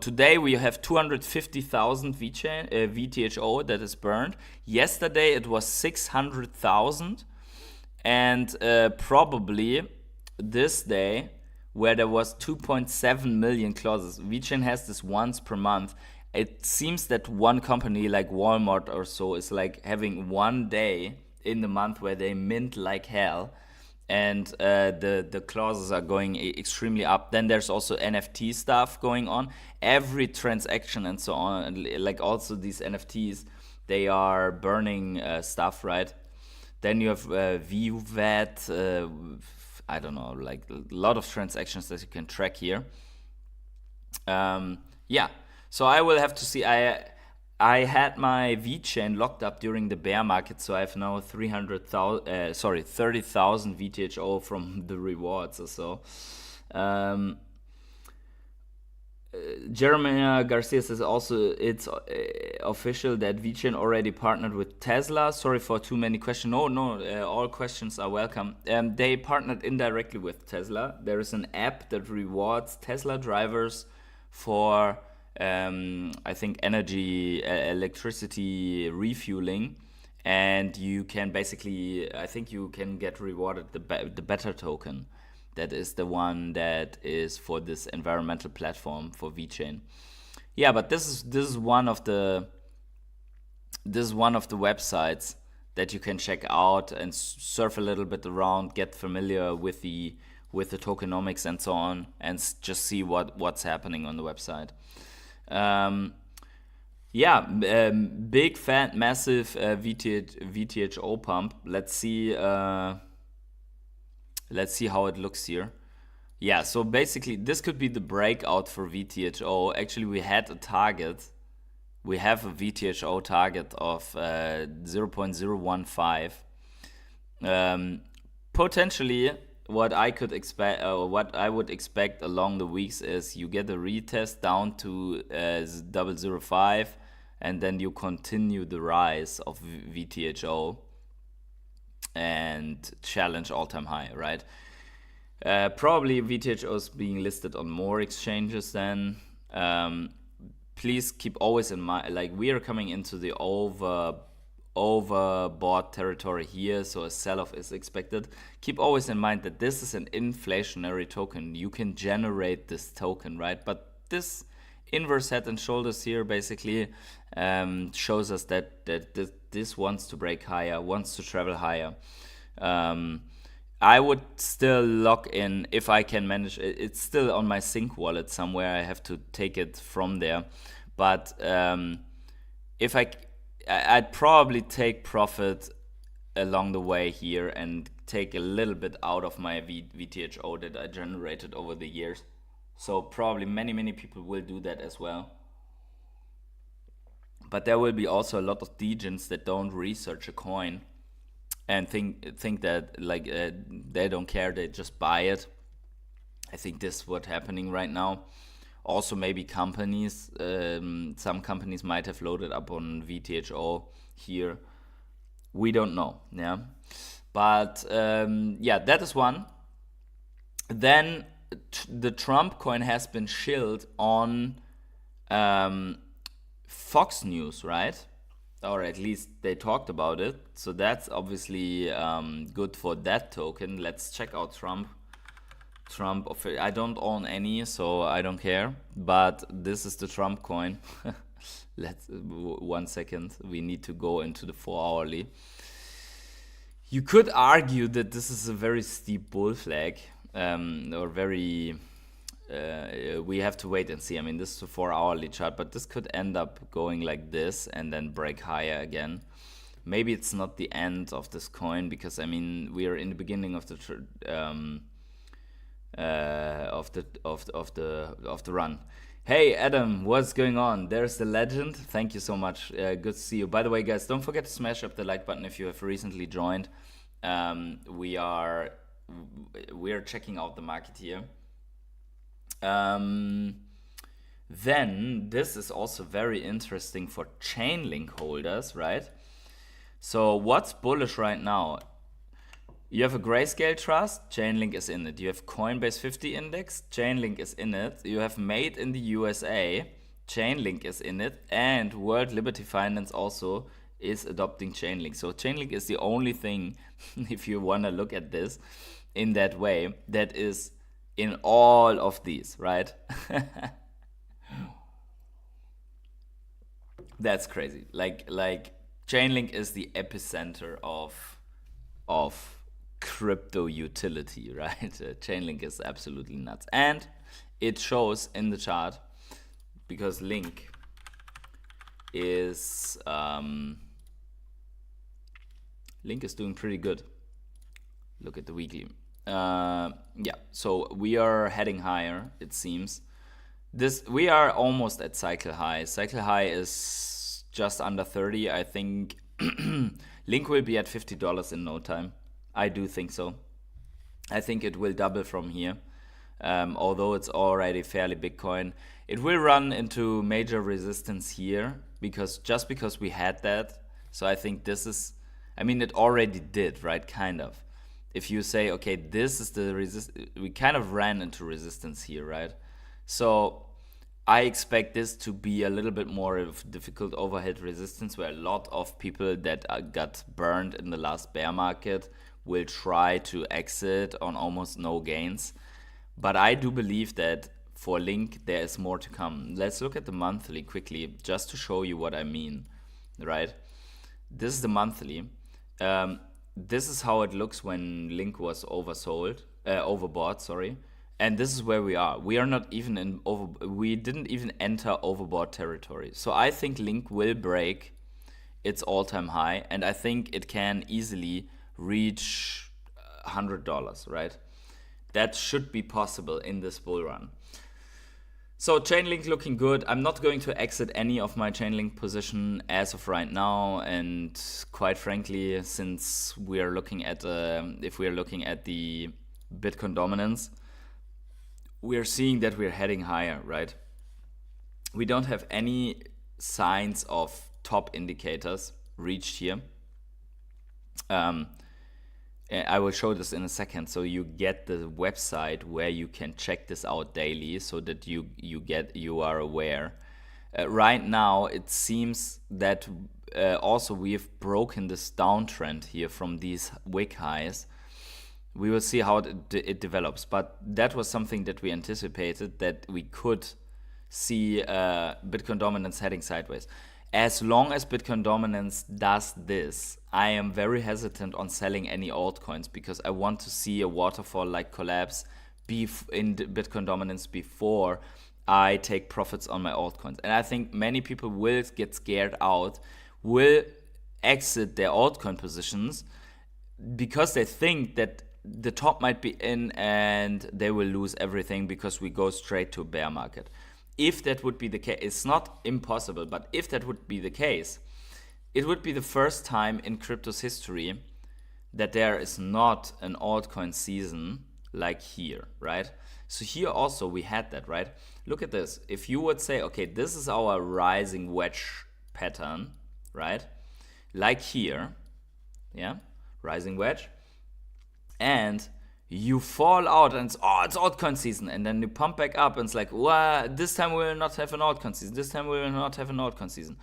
S3: Today we have 250,000 VTHO that is burned. Yesterday it was 600,000, and probably this day where there was 2.7 million clauses. Vechain has this once per month. It seems that one company like Walmart or so is like having one day in the month where they mint like hell, and the clauses are going extremely up. Then there's also NFT stuff going on, every transaction and so on, and like also these NFTs, they are burning stuff, right? Then you have Veve, I don't know, like a lot of transactions that you can track here. So I will have to see. I had my Vechain locked up during the bear market, so I have now 30,000 VTHO from the rewards or so. Jeremiah Garcia says also it's official that Vechain already partnered with Tesla. Sorry for too many questions. No, all questions are welcome. They partnered indirectly with Tesla. There is an app that rewards Tesla drivers for I think electricity refueling, and you can basically, I think you can get rewarded the better token. That is the one that is for this environmental platform for Vechain. Yeah, but this is one of the websites that you can check out and surf a little bit around, get familiar with the tokenomics and so on, and just see what's happening on the website. Big fat massive VTHO pump. Let's see how it looks here. Yeah, so basically this could be the breakout for VTHO. Actually, we had a target. We have a VTHO target of 0.015. Potentially, what I could expect, what I would expect along the weeks is you get a retest down to 0.005, and then you continue the rise of VTHO and challenge all-time high, right? Probably VTHO is being listed on more exchanges then. Please keep always in mind, like we are coming into the overbought territory here, so a sell-off is expected. Keep always in mind that this is an inflationary token. You can generate this token, right? But this inverse head and shoulders here basically shows us that this wants to break higher, wants to travel higher. I would still lock in if I can manage. It's still on my Sync wallet somewhere. I have to take it from there. But if I'd probably take profit along the way here and take a little bit out of my VTHO that I generated over the years. So probably many people will do that as well. But there will be also a lot of degens that don't research a coin and think that like they don't care, they just buy it. I think this is what's happening right now. Also, maybe companies, some companies might have loaded up on VTHO here. We don't know, yeah. But that is one. Then the Trump coin has been shilled on Fox News, right? Or at least they talked about it. So that's obviously good for that token. Let's check out Trump. I don't own any, so I don't care. But this is the Trump coin. Let's 1 second. We need to go into the 4-hourly. You could argue that this is a very steep bull flag, or very. We have to wait and see. I mean, this is a 4-hourly chart, but this could end up going like this and then break higher again. Maybe it's not the end of this coin, because I mean we are in the beginning of the run. Hey Adam, what's going on? There's the legend. Thank you so much. Good to see you. By the way, guys, don't forget to smash up the like button if you have recently joined. We are checking out the market here. Then this is also very interesting for Chainlink holders, right? So what's bullish right now? You have a Grayscale Trust, Chainlink is in it. You have Coinbase 50 Index, Chainlink is in it. You have Made in the USA, Chainlink is in it. And World Liberty Finance also is adopting Chainlink. So Chainlink is the only thing, if you want to look at this in that way, that is in all of these, right? That's crazy. Like Chainlink is the epicenter of crypto utility, right? Chainlink is absolutely nuts, and it shows in the chart because Link is doing pretty good. Look at the weekly. Yeah, so we are heading higher, it seems. We are almost at cycle high. Cycle high is just under 30. I think Link will be at $50 in no time. I do think so. I think it will double from here. Although it's already fairly big coin. It will run into major resistance here because we had that. So I think this is, it already did, right? Kind of. If you say, okay, this is the we kind of ran into resistance here, right? So I expect this to be a little bit more of difficult overhead resistance where a lot of people that got burned in the last bear market will try to exit on almost no gains. But I do believe that for Link, there is more to come. Let's look at the monthly quickly, just to show you what I mean, right? This is the monthly. This is how it looks when Link was overbought, sorry. And this is where we are. We are not even we didn't even enter overbought territory. So I think Link will break its all-time high, and I think it can easily reach $100, right? That should be possible in this bull run. So Chainlink looking good. I'm not going to exit any of my Chainlink position as of right now, and quite frankly, since we are looking at if we are looking at the Bitcoin dominance, we are seeing that we're heading higher, right? We don't have any signs of top indicators reached here. I will show this in a second. So you get the website where you can check this out daily so that you are aware. Right now, it seems that also we have broken this downtrend here from these wick highs. We will see how it develops, but that was something that we anticipated, that we could see Bitcoin dominance heading sideways. As long as Bitcoin dominance does this, I am very hesitant on selling any altcoins because I want to see a waterfall-like collapse in Bitcoin dominance before I take profits on my altcoins. And I think many people will get scared out, will exit their altcoin positions because they think that the top might be in and they will lose everything because we go straight to a bear market. If that would be the case, it's not impossible, but if that would be the case, it would be the first time in crypto's history that there is not an altcoin season like here, right? So here also we had that, right? Look at this. If you would say, okay, this is our rising wedge pattern, right? Like here, yeah, rising wedge. And you fall out and it's altcoin season, and then you pump back up and it's like, wow, this time we will not have an altcoin season, this time we will not have an altcoin season.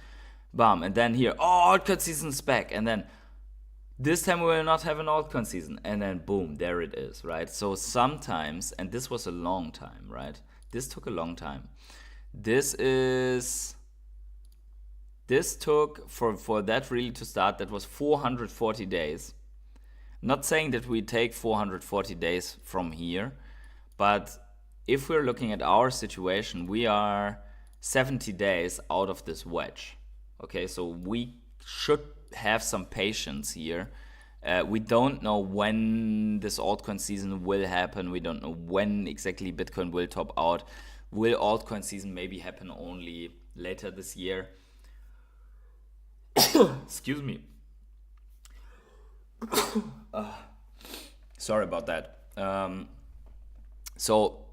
S3: Bam, and then here, altcoin season's back, and then this time we will not have an altcoin season, and then boom, there it is, right? So sometimes, and this was a long time, right? This took a long time. This took, for that really to start, that was 440 days. Not saying that we take 440 days from here, but if we're looking at our situation, we are 70 days out of this wedge. Okay, so we should have some patience here. We don't know when this altcoin season will happen. We don't know when exactly Bitcoin will top out. Will altcoin season maybe happen only later this year? Excuse me. Sorry about that. So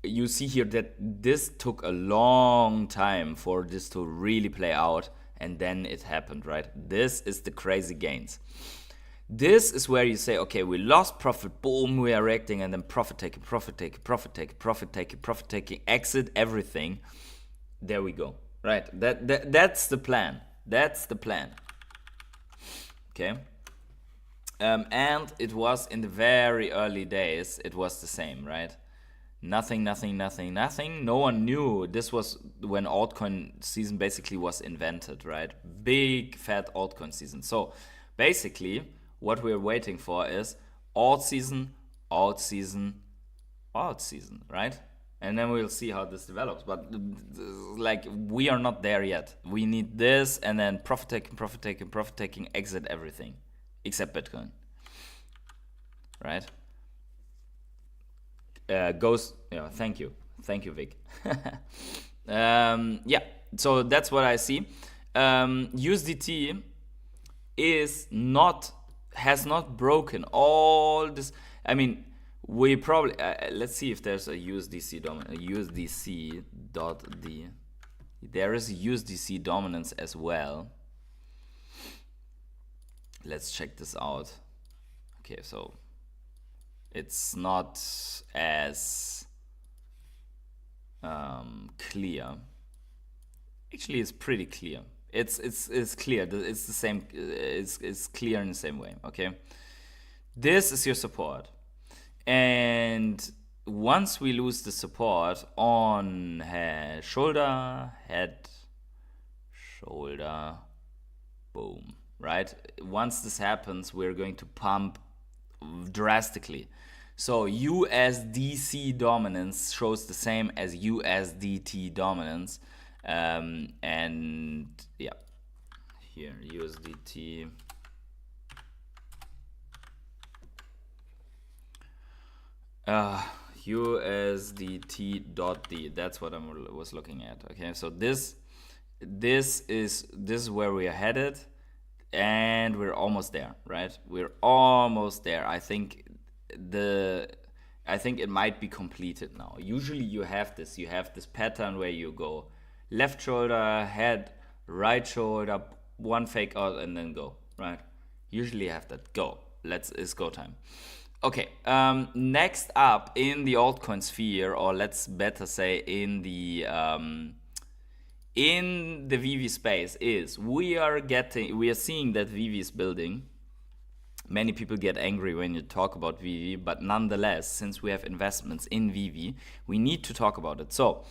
S3: you see here that this took a long time for this to really play out, and then it happened, right? This is the crazy gains. This is where you say, okay, we lost profit, boom, we are reacting, and then profit taking, exit everything. There we go, right? That's the plan. That's the plan. Okay. And it was in the very early days, it was the same, right? Nothing. No one knew. This was when altcoin season basically was invented, right? Big fat altcoin season. So basically, what we're waiting for is alt season, right? And then we'll see how this develops. But like, we are not there yet. We need this, and then profit taking, exit everything except Bitcoin, right? Thank you, Vic. Yeah, so that's what I see. USDT has not broken all this. I mean, we probably let's see if there's a USDC dominance. USDC.D. There is a USDC dominance as well. Let's check this out. Okay, so it's not as clear. Actually, it's pretty clear. It's clear. It's the same. It's clear in the same way. Okay, this is your support, and once we lose the support on head, shoulder, boom. Right. Once this happens, we're going to pump drastically. So USDC dominance shows the same as USDT dominance. And yeah, here USDT. USDT.D. That's what I was looking at. Okay, so this is where we are headed, and we're almost there, right? We're almost there. I think it might be completed now. Usually you have this pattern where you go left shoulder, head, right shoulder, one fake out, and then go, right? Usually you have that. Go. It's go time. Okay, next up in the altcoin sphere, or let's better say in the Veve space, is we are seeing that Veve is building. Many people get angry when you talk about Veve, but nonetheless, since we have investments in Veve, we need to talk about it. So,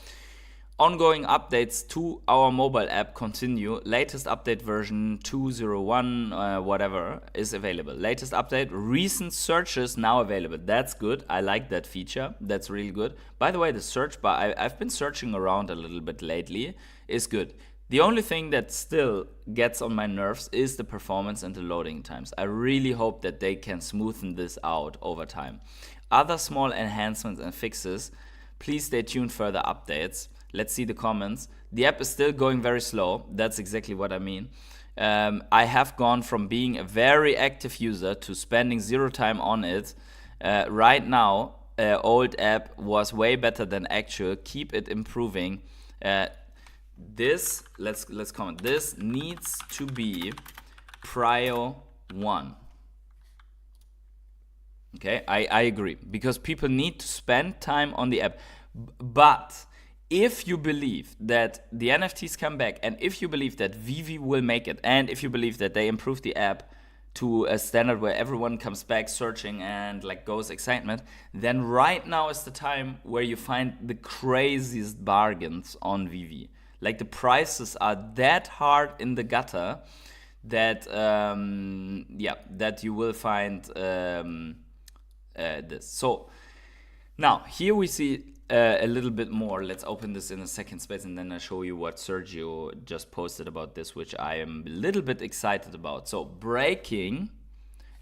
S3: ongoing updates to our mobile app continue. Latest update version 2.01, whatever, is available. Latest update, recent searches now available. That's good. I like that feature. That's really good. By the way, the search bar, I've been searching around a little bit lately, is good. The only thing that still gets on my nerves is the performance and the loading times. I really hope that they can smoothen this out over time. Other small enhancements and fixes, please stay tuned for further updates. Let's see the comments. The app is still going very slow. That's exactly what I mean. I have gone from being a very active user to spending zero time on it. Right now, old app was way better than actual. Keep it improving. This, let's comment. This needs to be prio 1. Okay, I agree, because people need to spend time on the app. But if you believe that the NFTs come back, and if you believe that Veve will make it, and if you believe that they improve the app to a standard where everyone comes back searching and like goes excitement, then right now is the time where you find the craziest bargains on Veve. Like, the prices are that hard in the gutter that that you will find this. So now here we see a little bit more. Let's open this in a second space, and then I'll show you what Sergio just posted about this, which I am a little bit excited about. So breaking,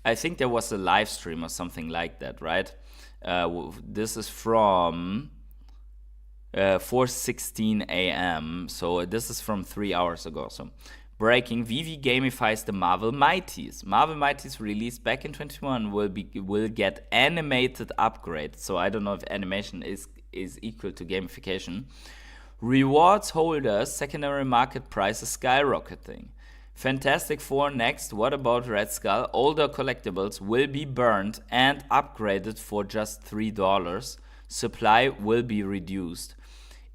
S3: I think there was a live stream or something like that, right? This is from 4:16 a.m. So this is from 3 hours ago. So breaking, Veve gamifies the Marvel Mighties. Marvel Mighties released back in 2021 will get animated upgrade. So I don't know if animation is equal to gamification. Rewards holders, secondary market prices skyrocketing. Fantastic Four next. What about Red Skull? Older collectibles will be burned and upgraded for just $3. Supply will be reduced.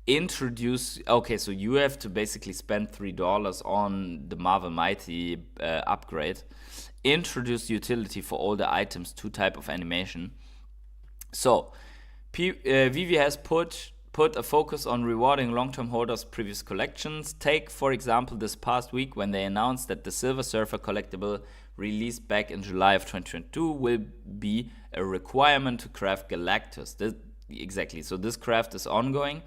S3: Okay, so you have to basically spend $3 on the Marvel Mighty upgrade. Introduce utility for older items, 2 type of animation. So Veve has put a focus on rewarding long-term holders of previous collections. Take, for example, this past week when they announced that the Silver Surfer collectible released back in July of 2022 will be a requirement to craft Galactus. Exactly, so this craft is ongoing.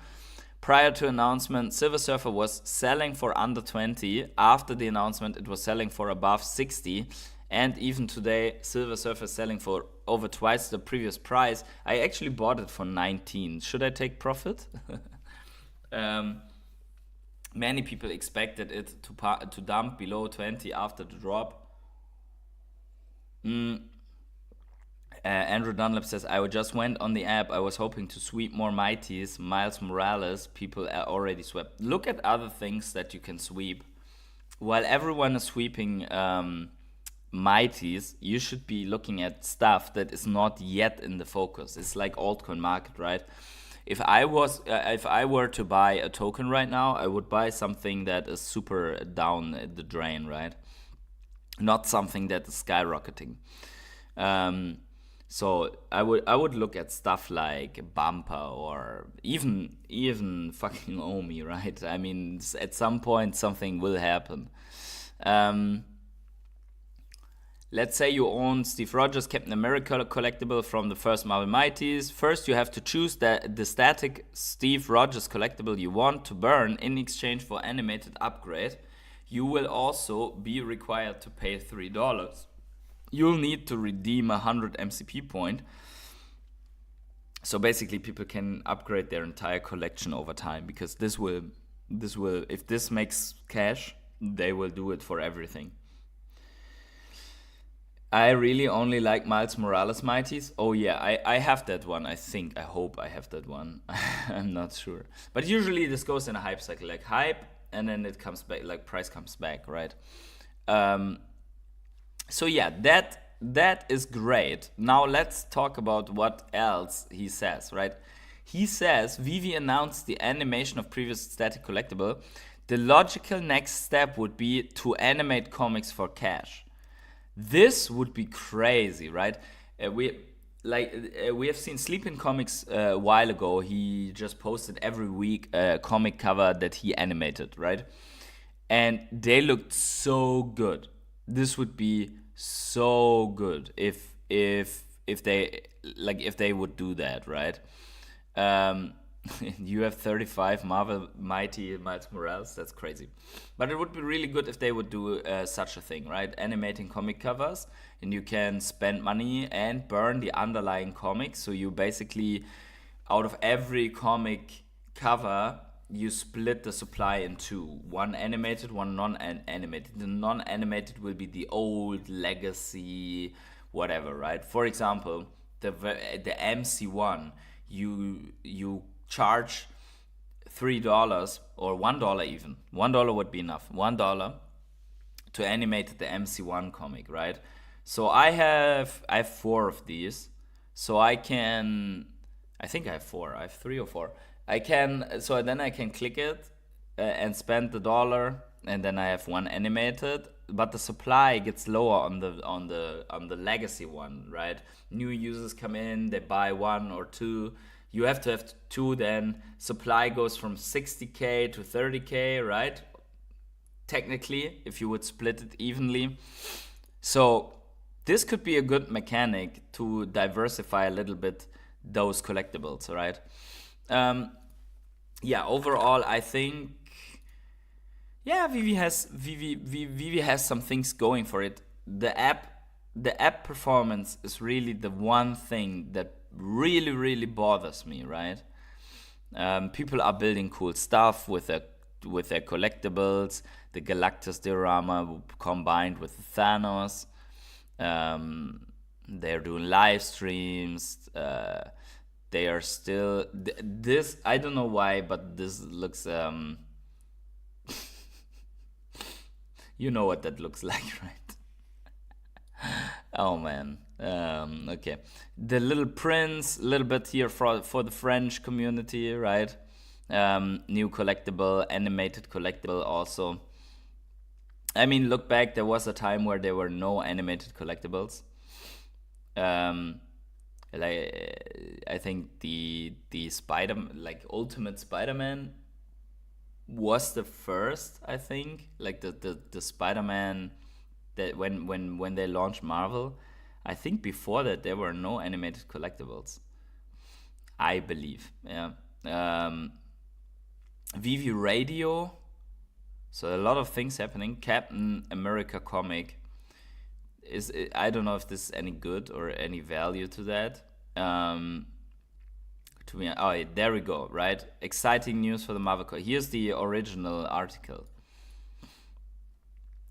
S3: Prior to announcement, Silver Surfer was selling for under 20. After the announcement, it was selling for above 60. And even today, Silver Surfer is selling for over twice the previous price. I actually bought it for 19. Should I take profit? Many people expected it to dump below 20 after the drop. Andrew Dunlap says, I just went on the app. I was hoping to sweep more Mighties. Miles Morales, people are already swept. Look at other things that you can sweep. While everyone is sweeping Mighties, you should be looking at stuff that is not yet in the focus. It's like altcoin market, right? If I were to buy a token right now, I would buy something that is super down the drain, right? Not something that is skyrocketing. So I would look at stuff like Bumper or even fucking Omi, right? I mean, at some point something will happen. Let's say you own Steve Rogers Captain America collectible from the first Marvel Mighties. First, you have to choose the static Steve Rogers collectible you want to burn in exchange for animated upgrade. You will also be required to pay $3. You'll need to redeem 100 MCP point. So basically, people can upgrade their entire collection over time because this will, if this makes cash, they will do it for everything. I really only like Miles Morales Mighties. Oh yeah, I have that one. I hope I have that one. I'm not sure. But usually this goes in a hype cycle, like hype, and then it comes back, like price comes back, right? So yeah, that is great. Now let's talk about what else he says, right? He says, Veve announced the animation of previous static collectible. The logical next step would be to animate comics for cash. This would be crazy, right? We have seen Sleeping Comics a while ago. He just posted every week a comic cover that he animated, right? And they looked so good. This would be so good if they would do that, right? You have 35 Marvel Mighty Miles Morales. That's crazy. But it would be really good if they would do such a thing, right? Animating comic covers, and you can spend money and burn the underlying comics. So you basically, out of every comic cover, you split the supply in two. One animated, one non-animated. The non-animated will be the old legacy, whatever, right? For example, the MC1, you charge $3 or $1 even. $1 would be enough. $1 to animate the MC1 comic, right? So I have 4 of these. So I think I have 4. I have 3 or 4. So then I can click it and spend the $1, and then I have one animated. But the supply gets lower on the legacy one, right? New users come in, they buy 1 or 2. You have to have 2, then supply goes from 60k to 30k, right? Technically, if you would split it evenly. So this could be a good mechanic to diversify a little bit those collectibles, right? Overall, I think, Veve has some things going for it. The app performance is really the one thing that really, really bothers me, right? People are building cool stuff with their collectibles, the Galactus diorama combined with the Thanos. They're doing live streams. they are still this. I don't know why, but this looks you know what that looks like, right? Oh man. Okay. The Little Prince, a little bit here for the French community, right? New collectible, animated collectible also. I mean, look back, there was a time where there were no animated collectibles. Like I think the Ultimate Spider-Man was the first, I think. Like the Spider-Man that when they launched Marvel, I think before that there were no animated collectibles. I believe, yeah. Veve Radio, so a lot of things happening. Captain America comic I don't know if this is any good or any value to that. Yeah, there we go, right? Exciting news for the Marvel. Here's the original article.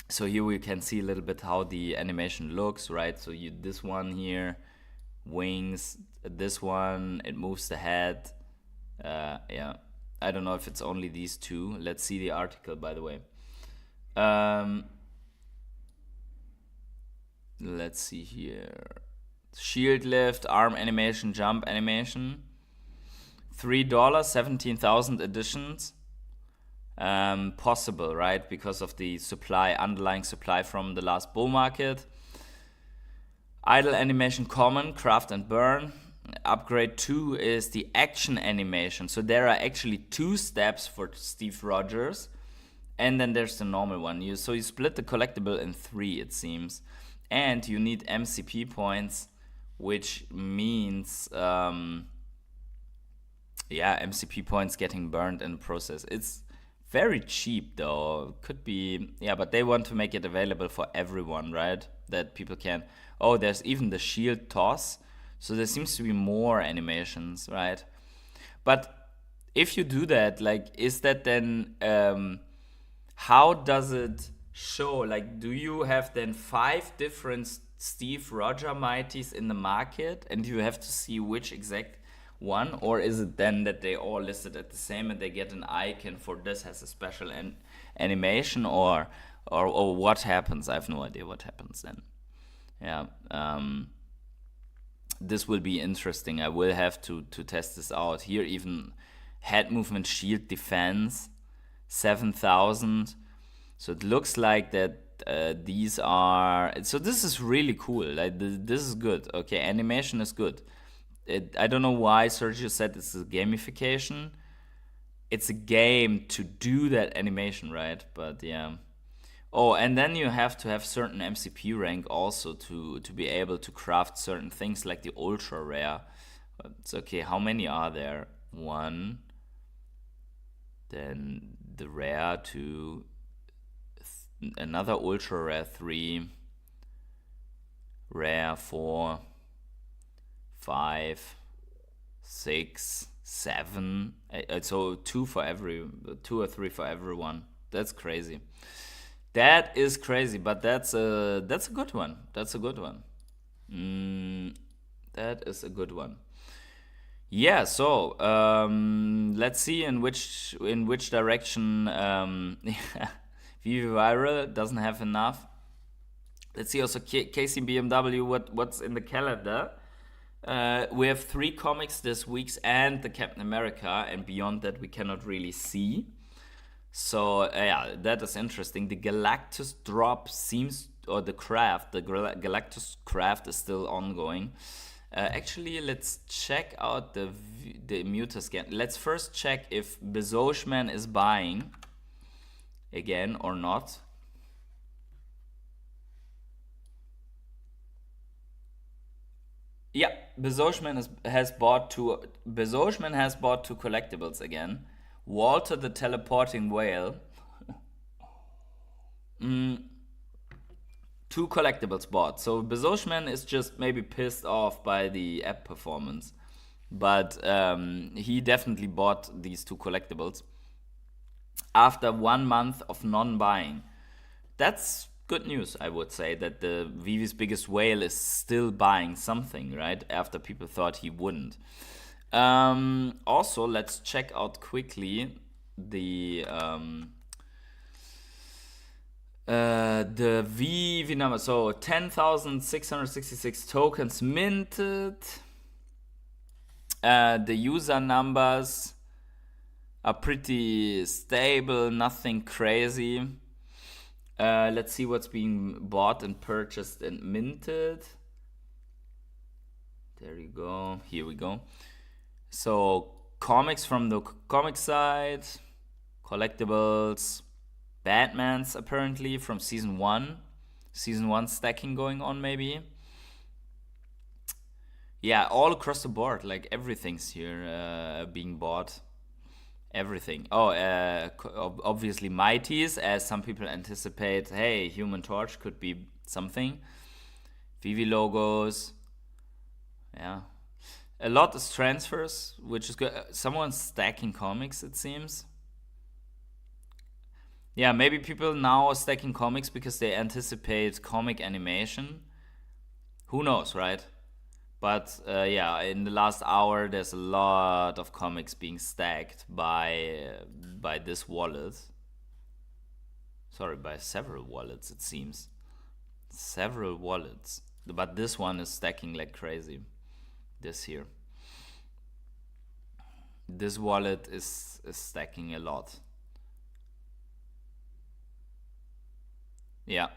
S3: So here we can see a little bit how the animation looks, right? So this one here, wings. This one, it moves the head. Yeah, I don't know if it's only these two. Let's see the article, by the way. Let's see here. Shield lift, arm animation, jump animation. $3, 17,000 editions. Possible, right? Because of the underlying supply from the last bull market. Idle animation common, craft and burn. Upgrade 2 is the action animation. So there are actually 2 steps for Steve Rogers. And then there's the normal one. So you split the collectible in 3, it seems. And you need MCP points, which means, MCP points getting burned in the process. It's very cheap though. Could be, but they want to make it available for everyone, right? That people can. Oh, there's even the shield toss. So there seems to be more animations, right? But if you do that, like, is that then, how does it show? Like, do you have then 5 different Steve Roger Mighties in the market and you have to see which exact one? Or is it then that they all listed at the same and they get an icon for this has a special animation, or what happens? I have no idea what happens then. Yeah. This will be interesting. I will have to test this out. Here even head movement, shield defense, 7,000. So it looks like that these are. So this is really cool. Like this is good. Okay, animation is good. I don't know why Sergio said it's a gamification. It's a game to do that animation, right? But yeah. Oh, and then you have to have certain MCP rank also to be able to craft certain things like the ultra rare. It's okay. How many are there? 1. Then the rare 2. Another ultra rare 3. Rare 4. 5. 6. 7. So 2 or 3 for everyone. That's crazy. That is crazy, but that's a good one. That's a good one. That is a good one. Yeah. So let's see in which direction. Veve Viral doesn't have enough. Let's see also Casey BMW. What's in the calendar? We have 3 comics this week and the Captain America, and beyond that we cannot really see. So that is interesting. The Galactus drop seems, or the Galactus craft is still ongoing. Actually, let's check out the Muta scan. Let's first check if Bezoshman is buying again or not. Yeah, Bezoshman has bought 2 collectibles again. Walter the Teleporting Whale. 2 collectibles bought. So Bezoshman is just maybe pissed off by the app performance. But he definitely bought these 2 collectibles after 1 month of non-buying. That's good news, I would say, that the Veve's biggest whale is still buying something, right? After people thought he wouldn't. Also, let's check out quickly the Veve number. So 10,666 tokens minted. The user numbers are pretty stable, nothing crazy. Let's see what's being bought and purchased and minted. There you go. Here we go. So comics from the comic side, collectibles, Batmans apparently from season 1. Season 1 stacking going on maybe. Yeah, all across the board, like everything's here being bought. Everything. Oh, obviously Mighties, as some people anticipate, hey, Human Torch could be something. Veve logos. Yeah. A lot is transfers, which is good. Someone's stacking comics, it seems. Yeah, maybe people now are stacking comics because they anticipate comic animation. Who knows, right? But yeah, in the last hour, there's a lot of comics being stacked by this wallet. Sorry, by several wallets, it seems. Several wallets. But this one is stacking like crazy. This here. This wallet is stacking a lot. Yeah.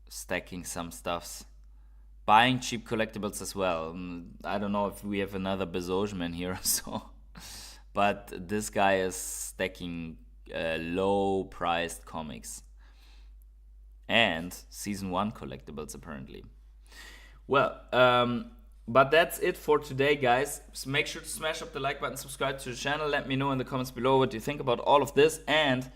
S3: Stacking some stuffs. Buying cheap collectibles as well. I don't know if we have another Bezosman here, so. But this guy is stacking low-priced comics. And Season 1 collectibles, apparently. Well, but that's it for today, guys. So make sure to smash up the like button, subscribe to the channel. Let me know in the comments below what you think about all of this. And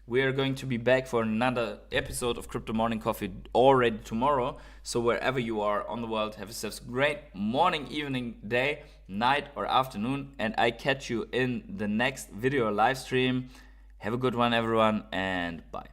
S3: we are going to be back for another episode of Crypto Morning Coffee already tomorrow. So wherever you are on the world, have yourselves a great morning, evening, day, night, or afternoon. And I catch you in the next video live stream. Have a good one, everyone, and bye.